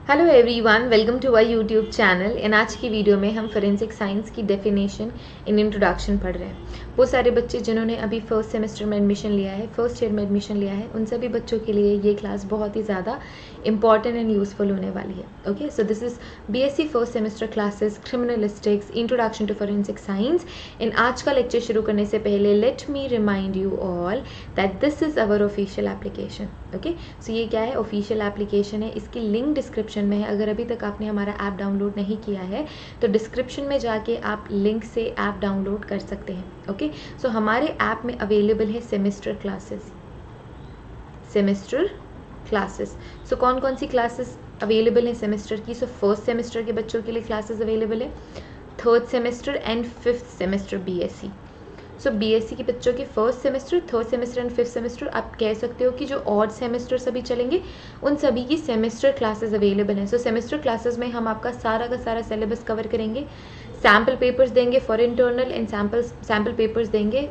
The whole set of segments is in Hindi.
Hello everyone, welcome to our YouTube channel. In आज की वीडियो में हम फोरेंसिक साइंस की डेफिनेशन इन इंट्रोडक्शन पढ़ रहे हैं। वो सारे बच्चे जिन्होंने अभी फर्स्ट सेमेस्टर में एडमिशन लिया है, फर्स्ट ईयर में एडमिशन लिया है, उन सभी बच्चों के लिए ये क्लास बहुत ही ज़्यादा इंपॉर्टेंट एंड यूजफुल होने वाली है। Okay, so this is BSc first semester classes criminalistics introduction to forensic science. In आज का लेक्चर शुरू करने से पहले let me remind you all that this is our official application. Okay, so ये क्या है? ऑफिशियल एप्लीकेशन है। इसकी लिंक डिस्क्रिप्शन में है। अगर अभी तक आपने हमारा ऐप डाउनलोड नहीं किया है तो डिस्क्रिप्शन में जाके आप लिंक से ऐप डाउनलोड कर सकते हैं। ओके, सो हमारे ऐप में अवेलेबल है सेमेस्टर क्लासेस। सो कौन कौन सी क्लासेस अवेलेबल है सेमेस्टर की? सो फर्स्ट सेमेस्टर के बच्चों के लिए क्लासेस अवेलेबल है, third semester and fifth semester BSc. So BSc के बच्चों के first semester, third semester and fifth semester, आप कह सकते हो कि जो ऑड सेमेस्टर सभी चलेंगे उन सभी की सेमेस्टर क्लासेस अवेलेबल हैं। सो सेमेस्टर क्लासेस में हम आपका सारा का सारा सिलेबस कवर करेंगे, सैम्पल पेपर्स देंगे for internal and sample papers देंगे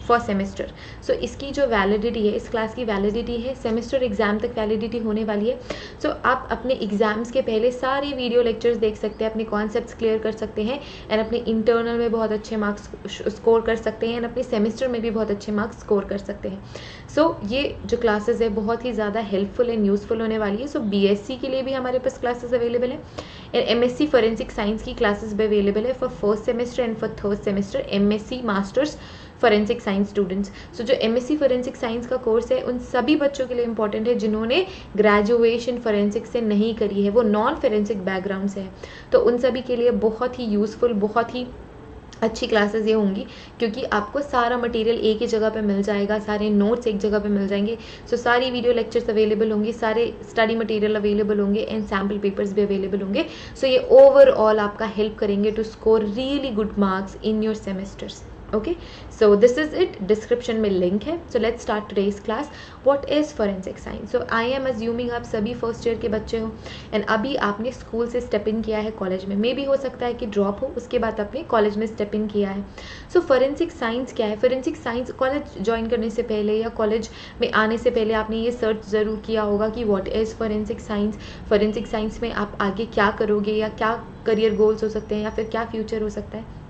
फॉर सेमेस्टर। सो इसकी जो वैलिडिटी है, इस क्लास की वैलिडिटी है सेमेस्टर एग्जाम तक वैलिडिटी होने वाली है। सो आप अपने एग्जाम्स के पहले सारे वीडियो लेक्चर्स देख सकते हैं, अपने कॉन्सेप्ट्स क्लियर कर सकते हैं एंड अपने इंटरनल में बहुत अच्छे मार्क्स स्कोर कर सकते हैं एंड अपने सेमेस्टर में भी बहुत अच्छे मार्क्स स्कोर कर सकते हैं। सो ये जो क्लासेस है बहुत ही ज़्यादा हेल्पफुल एंड यूजफुल होने वाली है। सो बीएससी के लिए भी हमारे पास क्लासेस अवेलेबल है एंड एमएससी फोरेंसिक साइंस की क्लासेस भी अवेलेबल है for first semester and for third semester MSc masters forensic science students. So जो एमएससी फोरेंसिक साइंस का कोर्स है उन सभी बच्चों के लिए इंपॉर्टेंट है जिन्होंने ग्रेजुएशन फोरेंसिक से नहीं करी है, वो नॉन फोरेंसिक बैकग्राउंड से है। तो उन सभी के लिए बहुत ही यूजफुल, बहुत ही अच्छी क्लासेस ये होंगी क्योंकि आपको सारा मटेरियल एक ही जगह पे मिल जाएगा, सारे नोट्स एक जगह पे मिल जाएंगे। सो सारी वीडियो लेक्चर्स अवेलेबल होंगे, सारे स्टडी मटेरियल अवेलेबल होंगे एंड सैम्पल पेपर्स भी अवेलेबल होंगे। सो ये ओवरऑल आपका हेल्प करेंगे to score really good marks in your semesters. Okay, so this is it. Description में लिंक है। So let's start today's class. What is forensic science? So I am assuming आप सभी फर्स्ट ईयर के बच्चे हो एंड अभी आपने स्कूल से स्टेप इन किया है कॉलेज में, मे भी हो सकता है कि ड्रॉप हो, उसके बाद आपने कॉलेज में स्टेप इन किया है। सो फोरेंसिक साइंस क्या है? फोरेंसिक साइंस कॉलेज ज्वाइन करने से पहले या कॉलेज में आने से पहले आपने ये सर्च ज़रूर किया होगा कि what is forensic science. Forensic science में आप आगे क्या करोगे या क्या करियर गोल्स हो सकते हैं या फिर क्या फ्यूचर हो सकता है।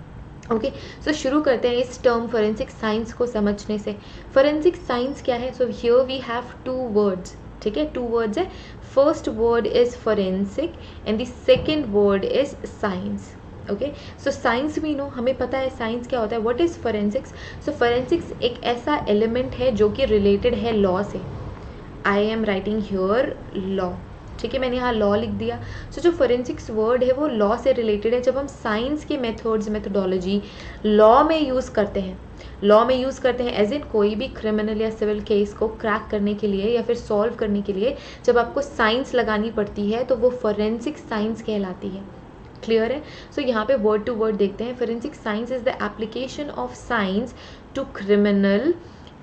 ओके, सो शुरू करते हैं इस टर्म फोरेंसिक साइंस को समझने से। फोरेंसिक साइंस क्या है? So here we have two words, ठीक है, टू वर्ड्स है। First word is forensic and the second word is science. Okay, so science we know, हमें पता है साइंस क्या होता है। What is forensics? So forensics एक ऐसा एलिमेंट है जो कि रिलेटेड है लॉ से। I am writing here law, ठीक है, मैंने यहाँ लॉ लिख दिया। सो जो फोरेंसिक्स वर्ड है वो लॉ से रिलेटेड है। जब हम साइंस के मेथड्स, मेथोडोलॉजी लॉ में यूज़ करते हैं, लॉ में यूज़ करते हैं एज इन कोई भी क्रिमिनल या सिविल केस को क्रैक करने के लिए या फिर सॉल्व करने के लिए जब आपको साइंस लगानी पड़ती है तो वो फोरेंसिक साइंस कहलाती है। क्लियर है? सो यहाँ पे वर्ड टू वर्ड देखते हैं। Forensic science is the application of science to criminal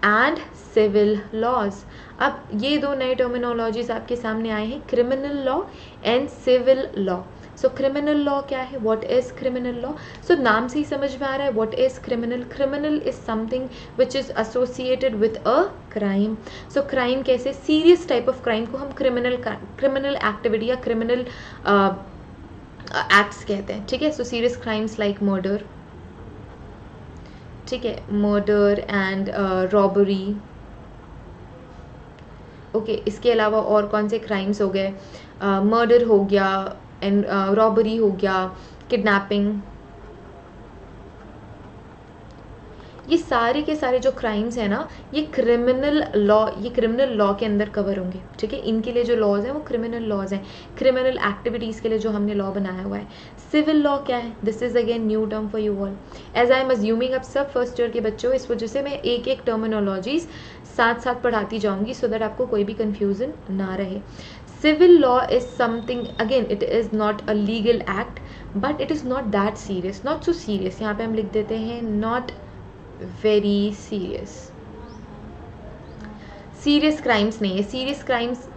and civil laws. अब ये दो नए टर्मिनोलॉजीज आपके सामने आए हैं, criminal law and civil law. So criminal law क्या है? What is criminal law? So नाम से ही समझ में आ रहा है what is criminal. Criminal is something which is associated with a crime. So crime कैसे? सीरियस टाइप ऑफ क्राइम को हम क्रिमिनल एक्टिविटी या क्रिमिनल एक्ट्स कहते हैं, ठीक है। So serious crimes like murder, ठीक है, मर्डर एंड रॉबरी। ओके, इसके अलावा और कौन से क्राइम्स हो गए? मर्डर हो गया एंड रॉबरी हो गया, किडनैपिंग। ये सारे के सारे जो क्राइम्स हैं ना, ये क्रिमिनल लॉ के अंदर कवर होंगे, ठीक है। इनके लिए जो लॉज हैं वो क्रिमिनल लॉज हैं, क्रिमिनल एक्टिविटीज़ के लिए जो हमने लॉ बनाया हुआ है। सिविल लॉ क्या है? This is again new term for you all. As I am assuming अब सब फर्स्ट ईयर के बच्चे हो, इस वजह से मैं एक एक टर्मिनोलॉजीज साथ साथ पढ़ाती जाऊंगी सो दैट आपको कोई भी कन्फ्यूजन ना रहे। Civil law is something, again it is not a legal act but it is not that serious, not so serious. यहाँ पे हम लिख देते हैं नॉट वेरी सीरियस क्राइम्स नहीं है। सीरियस क्राइम्स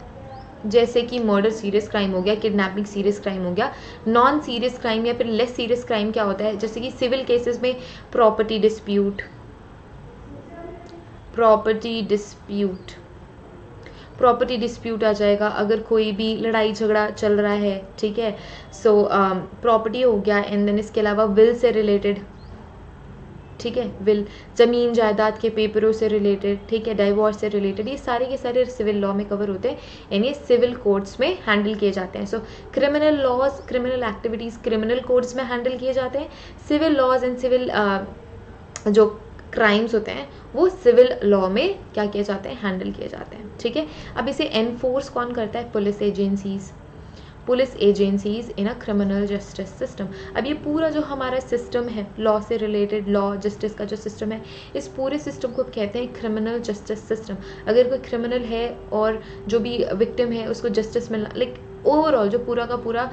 जैसे कि मर्डर सीरियस क्राइम हो गया, किडनैपिंग सीरियस क्राइम हो गया। नॉन सीरियस क्राइम या फिर लेस सीरियस क्राइम क्या होता है? जैसे कि सिविल केसेस में प्रॉपर्टी डिस्प्यूट, प्रॉपर्टी डिस्प्यूट आ जाएगा, अगर कोई भी लड़ाई झगड़ा चल रहा है, ठीक है, सो प्रॉपर्टी हो गया, एंड देन इसके अलावा विल से रिलेटेड, ठीक है, विल जमीन जायदाद के पेपरों से रिलेटेड, ठीक है, डाइवोर्स से रिलेटेड, ये सारे के सारे सिविल लॉ में कवर होते हैं एंड ये सिविल कोर्ट्स में हैंडल किए जाते हैं. So criminal laws, criminal activities criminal courts में हैंडल किए जाते हैं. सिविल लॉज एंड सिविल जो क्राइम्स होते हैं वो सिविल लॉ में क्या किए जाते हैं, हैंडल किए जाते हैं. ठीक है, अब इसे एनफोर्स कौन करता है, police agencies in a criminal justice system. अब ये पूरा जो हमारा सिस्टम है लॉ से रिलेटेड, लॉ जस्टिस का जो सिस्टम है, इस पूरे सिस्टम को कहते हैं क्रिमिनल जस्टिस सिस्टम. अगर कोई क्रिमिनल है और जो भी विक्टिम है उसको जस्टिस मिलना, लाइक ओवरऑल जो पूरा का पूरा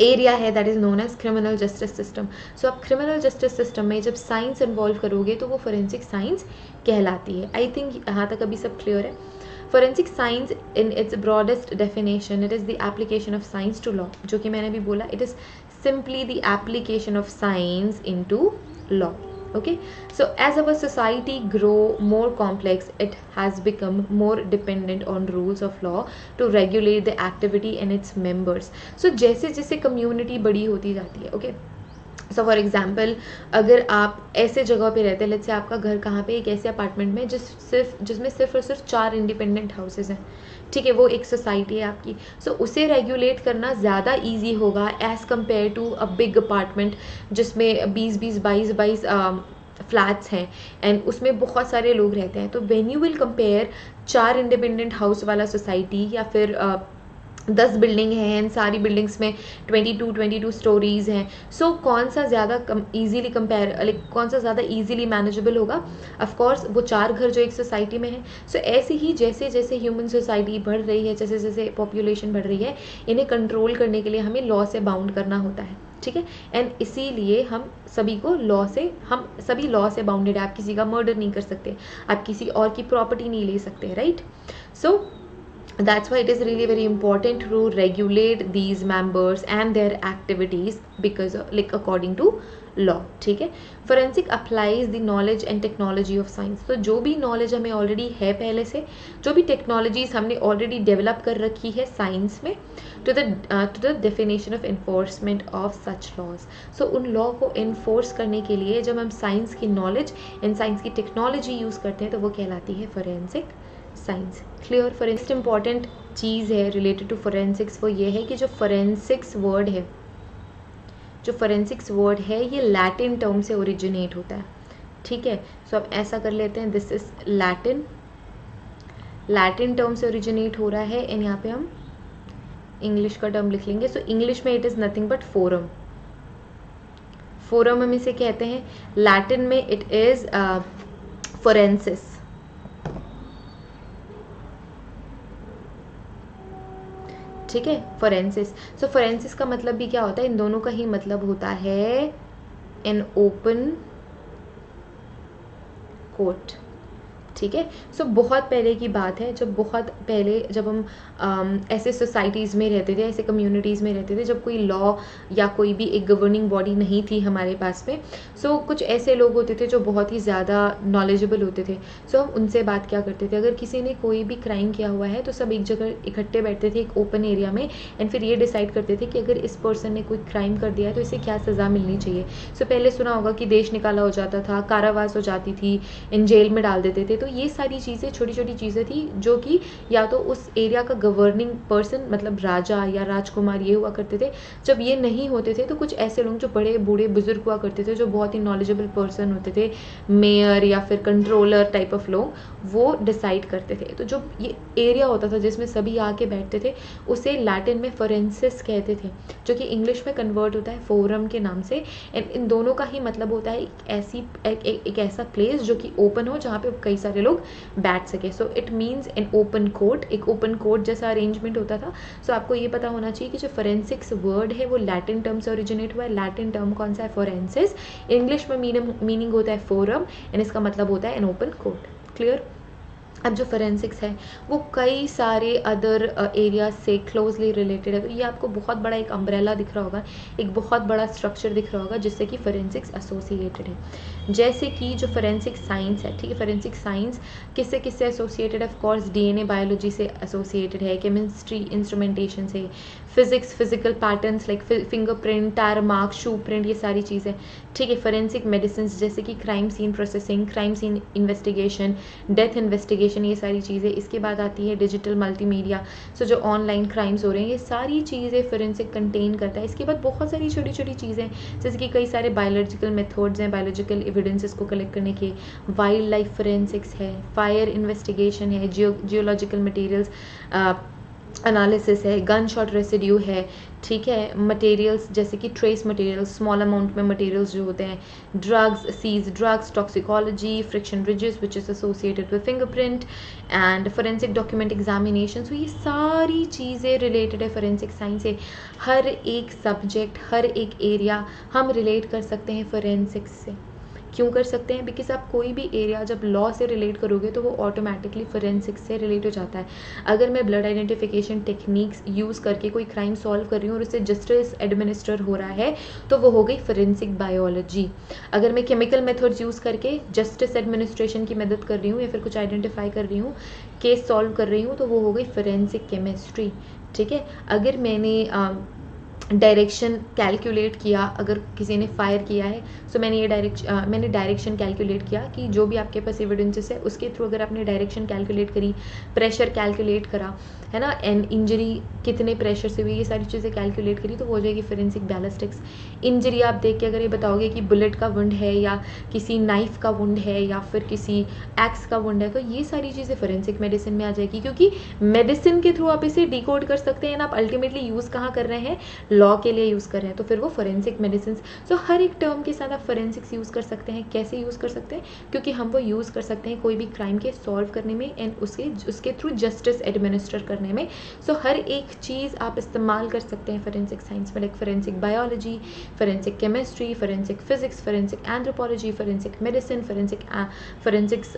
एरिया है that is known as criminal justice system. So आप क्रिमिनल जस्टिस सिस्टम में जब साइंस इन्वॉल्व करोगे तो वो फोरेंसिक साइंस कहलाती है. आई थिंक यहाँ तक अभी सब क्लियर है. Forensic science in its broadest definition, it is the application of science to law. जो कि मैंने भी बोला, it is simply the application of science into law. Okay, so as our society grow more complex, it has become more dependent on rules of law to regulate the activity and its members. So जैसे जैसे community बड़ी होती जाती है, okay, सो फॉर एग्जाम्पल अगर आप ऐसे जगह पे रहते हैं, लेट्स से आपका घर कहाँ पे, एक ऐसे अपार्टमेंट में जिसमें सिर्फ और सिर्फ 4 इंडिपेंडेंट हाउसेज हैं, ठीक है, वो एक सोसाइटी है आपकी. सो उसे रेगुलेट करना ज़्यादा इजी होगा as compare to a big apartment जिसमें 20-22 फ्लैट्स हैं एंड उसमें बहुत सारे लोग रहते हैं. तो when you will compare 4 independent house वाला सोसाइटी या फिर 10 बिल्डिंग हैं एंड सारी बिल्डिंग्स में 22 स्टोरीज हैं, सो कौन सा ज़्यादा ईजीली कंपेयर, लाइक कौन सा ज़्यादा ईजीली मैनेजेबल होगा, ऑफ कोर्स वो 4 घर जो एक सोसाइटी में है. सो ऐसे ही जैसे जैसे ह्यूमन सोसाइटी बढ़ रही है, जैसे जैसे पॉपुलेशन बढ़ रही है, इन्हें कंट्रोल करने के लिए हमें लॉ से बाउंड करना होता है. ठीक है, एंड इसीलिए हम सभी को लॉ से, हम सभी लॉ से बाउंडेड है. आप किसी का मर्डर नहीं कर सकते, आप किसी और की प्रॉपर्टी नहीं ले सकते, right. So that's why it is really very important to regulate these members and their activities because like according to law. ठीक है, forensic applies the knowledge and technology of science. तो जो भी knowledge हमें already है पहले से, जो भी technologies हमने already develop कर रखी है science में, to the definition of enforcement of such laws. So उन law को enforce करने के लिए जब हम science की knowledge and science की technology use करते हैं तो वो कहलाती है forensic science. Clear. Forensics important चीज़ है रिलेटेड टू फोरेंसिक्स, वो ये है कि जो फोरेंसिक्स वर्ड है, ये लैटिन टर्म से ओरिजिनेट होता है. ठीक है, सो अब ऐसा कर लेते हैं, दिस इज लैटिन टर्म से ओरिजिनेट हो रहा है एंड यहाँ पे हम इंग्लिश का टर्म लिख लेंगे. सो इंग्लिश में it is nothing but forum हम इसे कहते हैं. लैटिन में इट इज़ फोरेंसिस. ठीक है, फोरेंसिस. सो फोरेंसिस का मतलब भी क्या होता है, इन दोनों का ही मतलब होता है एन ओपन कोर्ट. ठीक है, सो बहुत पहले की बात है, जब हम ऐसे सोसाइटीज़ में रहते थे, ऐसे कम्युनिटीज़ में रहते थे, जब कोई लॉ या कोई भी एक गवर्निंग बॉडी नहीं थी हमारे पास में. सो कुछ ऐसे लोग होते थे जो बहुत ही ज़्यादा नॉलेजेबल होते थे. सो हम उनसे बात क्या करते थे, अगर किसी ने कोई भी क्राइम किया हुआ है तो सब एक जगह इकट्ठे बैठते थे एक ओपन एरिया में एंड फिर ये डिसाइड करते थे कि अगर इस पर्सन ने कोई क्राइम कर दिया है तो इसे क्या सज़ा मिलनी चाहिए. सो पहले सुना होगा कि देश निकाला हो जाता था, कारावास हो जाती थी, इन जेल में डाल देते थे. तो ये सारी चीज़ें छोटी छोटी चीज़ें थी जो कि या तो उस एरिया का गवर्निंग पर्सन मतलब राजा या राजकुमार ये हुआ करते थे. जब ये नहीं होते थे तो कुछ ऐसे लोग जो बड़े बूढ़े बुजुर्ग हुआ करते थे, जो बहुत ही नॉलेजेबल पर्सन होते थे, मेयर या फिर कंट्रोलर टाइप ऑफ लोग, वो डिसाइड करते थे. तो जो ये एरिया होता था जिसमें सभी आके बैठते थे उसे लैटिन में फोरेंसिस कहते थे, जो कि इंग्लिश में कन्वर्ट होता है फोरम के नाम से. एंड इन दोनों का ही मतलब होता है एक ऐसा प्लेस जो कि ओपन हो, जहाँ पे कई सारे लोग बैठ सके. So it means an open court, एक ओपन कोर्ट जैसा अरेंजमेंट होता था. सो आपको ये पता होना चाहिए कि जो फोरेंसिक्स वर्ड है वो लैटिन टर्म से ओरिजिनेट हुआ है. लैटिन टर्म कौन सा है, फोरेंसिस. इंग्लिश में मीनिंग होता है फोरम एंड इसका मतलब होता है एन ओपन कोर्ट. क्लियर. अब जो फोरेंसिक्स है वो कई सारे अदर एरियाज से क्लोजली रिलेटेड है। तो ये आपको बहुत बड़ा एक अम्ब्रेला दिख रहा होगा, एक बहुत बड़ा स्ट्रक्चर दिख रहा होगा जिससे कि फोरेंसिक्स एसोसिएटेड है। जैसे कि जो फोरेंसिक साइंस है, ठीक है, फोरेंसिक साइंस किससे किससे एसोसिएटेड है? ऑफ कोर्स डीएनए बायोलॉजी से एसोसिएटेड है, केमिस्ट्री इंस्ट्रूमेंटेशन से, physics physical patterns like fingerprint, tyre mark, shoe print, ये सारी चीज़ें, ठीक है। फोरेंसिक मेडिसिन जैसे कि crime scene processing, crime scene investigation, death investigation, ये सारी चीज़ें। इसके बाद आती है डिजिटल मल्टीमीडिया, सो जो ऑनलाइन क्राइम्स हो रहे हैं, ये सारी चीज़ें फोरेंसिक कंटेन करता है। इसके बाद बहुत सारी छोटी छोटी चीज़ें जैसे कि कई सारे बायोलॉजिकल मेथड्स हैं, बायोलॉजिकल एविडेंसेस को कलेक्ट करने के, वाइल्ड लाइफ फोरेंसिक्स है, फायर इन्वेस्टिगेशन है, जियोलॉजिकल मटेरियल्स एनालिसिस है, गन शॉट रेसिड्यू है, ठीक है, मटेरियल्स जैसे कि ट्रेस मटेरियल्स, स्मॉल अमाउंट में मटेरियल्स जो होते हैं, drugs, seize drugs, toxicology, friction ridges which is associated with fingerprint and forensic document examination. So ये सारी चीज़ें रिलेटेड है फोरेंसिक साइंस से। हर एक सब्जेक्ट, हर एक एरिया हम रिलेट कर सकते हैं फोरेंसिक्स से। क्यों कर सकते हैं? बिकॉज आप कोई भी एरिया जब लॉ से रिलेट करोगे तो वो ऑटोमेटिकली फोरेंसिक्स से रिलेट हो जाता है। अगर मैं ब्लड आइडेंटिफिकेशन टेक्निक्स यूज़ करके कोई क्राइम सॉल्व कर रही हूँ और उससे जस्टिस एडमिनिस्टर हो रहा है तो वो हो गई फोरेंसिक बायोलॉजी। अगर मैं केमिकल मेथड्स यूज़ करके जस्टिस एडमिनिस्ट्रेशन की मदद कर रही हूँ या फिर कुछ आइडेंटिफाई कर रही हूँ, केस सॉल्व कर रही हूँ, तो वो हो गई फोरेंसिक केमिस्ट्री, ठीक है। अगर मैंने डायरेक्शन कैलकुलेट किया, अगर किसी ने फायर किया है सो मैंने डायरेक्शन कैलकुलेट किया कि जो भी आपके पास एविडेंसेस है उसके थ्रू अगर आपने डायरेक्शन कैलकुलेट करी, प्रेशर कैलकुलेट करा, है ना, एंड इंजरी कितने प्रेशर से हुई, ये सारी चीज़ें कैलकुलेट करी तो वो हो जाएगी फोरेंसिक बैलिस्टिक्स। इंजरी आप देख के अगर ये बताओगे कि बुलेट का वुंड है या किसी नाइफ का वुंड है या फिर किसी एक्स का वुंड है, तो ये सारी चीज़ें फोरेंसिक मेडिसिन में आ जाएगी, क्योंकि मेडिसिन के थ्रू आप इसे डिकोड कर सकते हैं ना। आप अल्टीमेटली यूज़ कहाँ कर रहे हैं? लॉ के लिए यूज़ कर रहे हैं, तो फिर वो फोरेंसिक मेडिसिन। सो हर एक टर्म के साथ आप फोरेंसिक्स यूज़ कर सकते हैं। कैसे यूज़ कर सकते हैं? क्योंकि हम वो यूज़ कर सकते हैं कोई भी क्राइम के सॉल्व करने में एंड उसके थ्रू जस्टिस एडमिनिस्टर करने में। सो हर एक चीज़ आप इस्तेमाल कर सकते हैं फोरेंसिक साइंस में, like forensic biology, forensic chemistry, forensic physics, forensic anthropology, forensic medicine, forensics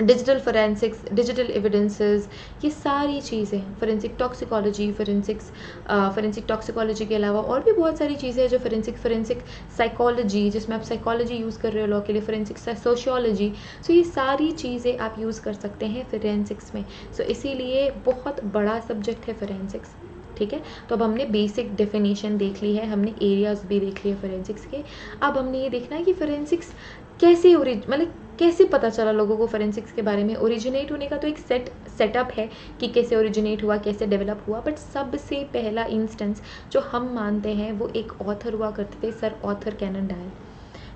digital forensics, digital evidences, ये सारी चीज़ें, फोरेंसिक टॉक्सिकोलॉजी, फोरेंसिक टॉक्सिकोलॉजी के अलावा और भी बहुत सारी चीज़ें हैं जो फोरेंसिक साइकोलॉजी, जिसमें आप साइकोलॉजी यूज़ कर रहे हो लॉ के लिए, फोरेंसिक सोशियोलॉजी। सो ये सारी चीज़ें आप यूज़ कर सकते हैं फोरेंसिक्स में। सो इसीलिए बहुत बड़ा सब्जेक्ट है फोरेंसिक्स, ठीक है। तो अब हमने बेसिक डेफिनेशन देख ली है, हमने एरियाज भी देख लिए फोरेंसिक्स के। अब हमने ये देखना है कि फोरेंसिक्स कैसे मतलब कैसे पता चला लोगों को फोरेंसिक्स के बारे में। ओरिजिनेट होने का तो एक सेटअप है कि कैसे ओरिजिनेट हुआ, कैसे डेवलप हुआ, बट सबसे पहला इंस्टेंस जो हम मानते हैं वो एक ऑथर हुआ करते थे, सर आर्थर कैनन डायल,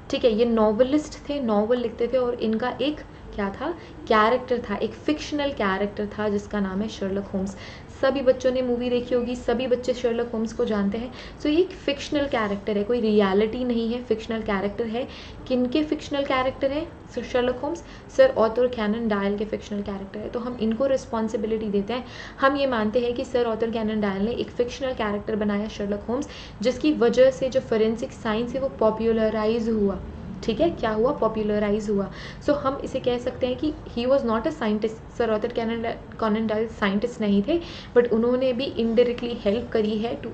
ठीक है। ये नॉवलिस्ट थे, नॉवल लिखते थे और इनका एक क्या था? कैरेक्टर था, एक फिक्शनल कैरेक्टर था जिसका नाम है शर्लक होम्स। सभी बच्चों ने मूवी देखी होगी, सभी बच्चे शर्लक होम्स को जानते हैं। सो ये एक फिक्शनल कैरेक्टर है, कोई रियलिटी नहीं है, फिक्शनल कैरेक्टर है। किनके फिक्शनल कैरेक्टर है Sherlock Holmes? Sir Arthur Conan Doyle के फिक्शनल कैरेक्टर है। तो हम इनको रिस्पॉन्सिबिलिटी देते हैं। हम ये मानते हैं कि सर आर्थर कैनन डायल ने एक फिक्शनल कैरेक्टर बनाया शर्लक होम्स, जिसकी वजह से जो फोरेंसिक साइंस है वो पॉपुलराइज हुआ, ठीक है। क्या हुआ? पॉपुलराइज हुआ। सो हम इसे कह सकते हैं कि he was not a scientist. Sir Arthur Conan Doyle scientist नहीं थे, बट उन्होंने भी इनडायरेक्टली हेल्प करी है to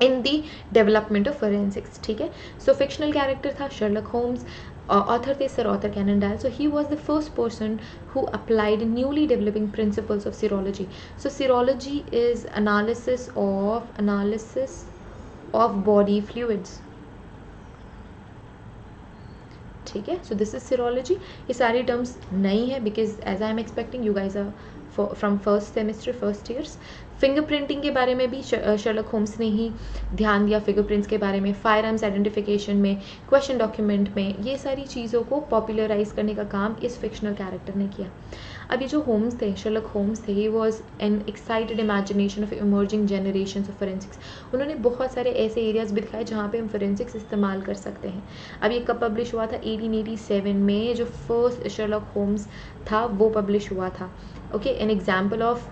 in the development of forensics, ठीक है। सो फिक्शनल कैरेक्टर था शर्लक होम्स, ऑथर थे sir Arthur Conan Doyle. So he was the first person who applied newly developing principles of serology. So serology is analysis of body fluids, ठीक है। So this is serology. ये सारी टर्म्स नई है because as I am expecting you guys are from first semester, first years. Fingerprinting के बारे में भी शर्लक होम्स ने ही ध्यान दिया, फिंगरप्रिंट्स के बारे में, फायर आर्म्स आइडेंटिफिकेशन में, क्वेश्चन डॉक्यूमेंट में, ये सारी चीज़ों को पॉपुलराइज करने का काम इस फिक्शनल कैरेक्टर ने किया। अभी जो होम्स थे, शर्लक होम्स थे, he was an excited imagination of emerging generation of forensics. उन्होंने बहुत सारे ऐसे एरियाज भी दिखाए जहाँ पे हम फोरेंसिक्स इस्तेमाल कर सकते हैं। अब ये कब पब्लिश हुआ था? 1887 में जो फर्स्ट शर्लक होम्स था वो पब्लिश हुआ था, okay. An example of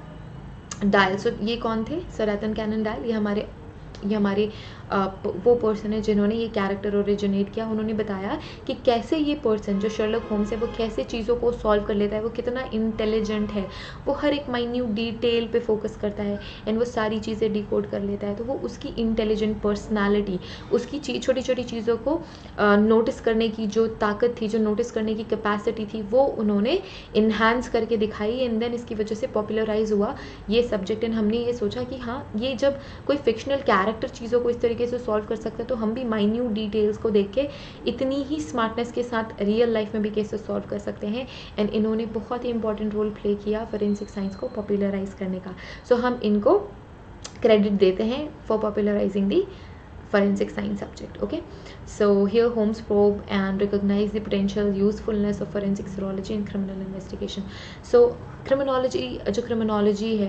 Doyle. So ये कौन थे? Sir Arthur Conan Doyle. ये हमारे वो पर्सन है जिन्होंने ये कैरेक्टर ओरिजिनेट किया, उन्होंने बताया कि कैसे ये पर्सन जो शर्लक होम्स है वो कैसे चीज़ों को सॉल्व कर लेता है, वो कितना इंटेलिजेंट है, वो हर एक माइन्यूट डिटेल पे फोकस करता है एंड वो सारी चीज़ें डिकोड कर लेता है। तो वो उसकी इंटेलिजेंट पर्सनालिटी, उसकी छोटी छोटी चीज़ों को नोटिस करने की जो ताकत थी, जो नोटिस करने की कैपेसिटी थी, वो उन्होंने इन्हांस करके दिखाई एंड देन इसकी वजह से पॉपुलराइज हुआ ये सब्जेक्ट। एंड हमने ये सोचा कि हाँ, ये जब कोई फिक्शनल कैरेक्टर चीज़ों को इस तरीके से सॉल्व कर सकता है तो हम भी माइन्यूट डिटेल्स को देख के इतनी ही स्मार्टनेस के साथ रियल लाइफ में भी कैसे सॉल्व कर सकते हैं। एंड इन्होंने बहुत ही इंपॉर्टेंट रोल प्ले किया फोरेंसिक साइंस को पॉपुलराइज करने का। सो हम इनको क्रेडिट देते हैं for popularising the forensic science subject. Okay, so here Holmes probe and recognize the potential usefulness of forensic serology in criminal investigation. So criminology, जो criminology है,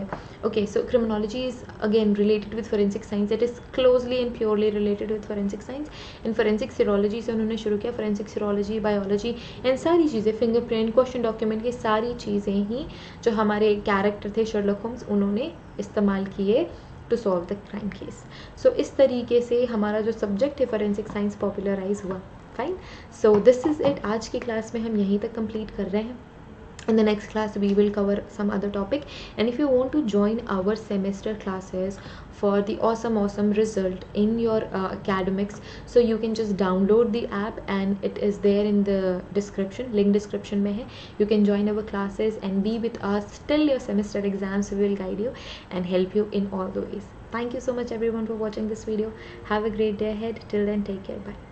okay, so criminology is again related with forensic science. It is closely and purely related with forensic science. and forensic serology से उन्होंने शुरू किया forensic serology, biology and सारी चीज़ें, fingerprint, question document की सारी चीज़ें ही जो हमारे कैरेक्टर थे शर्लक होम्स, उन्होंने इस्तेमाल किए to solve the crime case. So इस तरीके से हमारा जो सब्जेक्ट है फोरेंसिक साइंस पॉपुलराइज हुआ। Fine, so this is it. आज की क्लास में हम यहीं तक कंप्लीट कर रहे हैं। In the next class we will cover some other topic, and if you want to join our semester classes for the awesome result in your academics, so you can just download the app and it is there in the description, link description mein hai. You can join our classes and be with us till your semester exams. We will guide you and help you in all the ways. Thank you so much everyone for watching this video. Have a great day ahead. Till then, take care. Bye.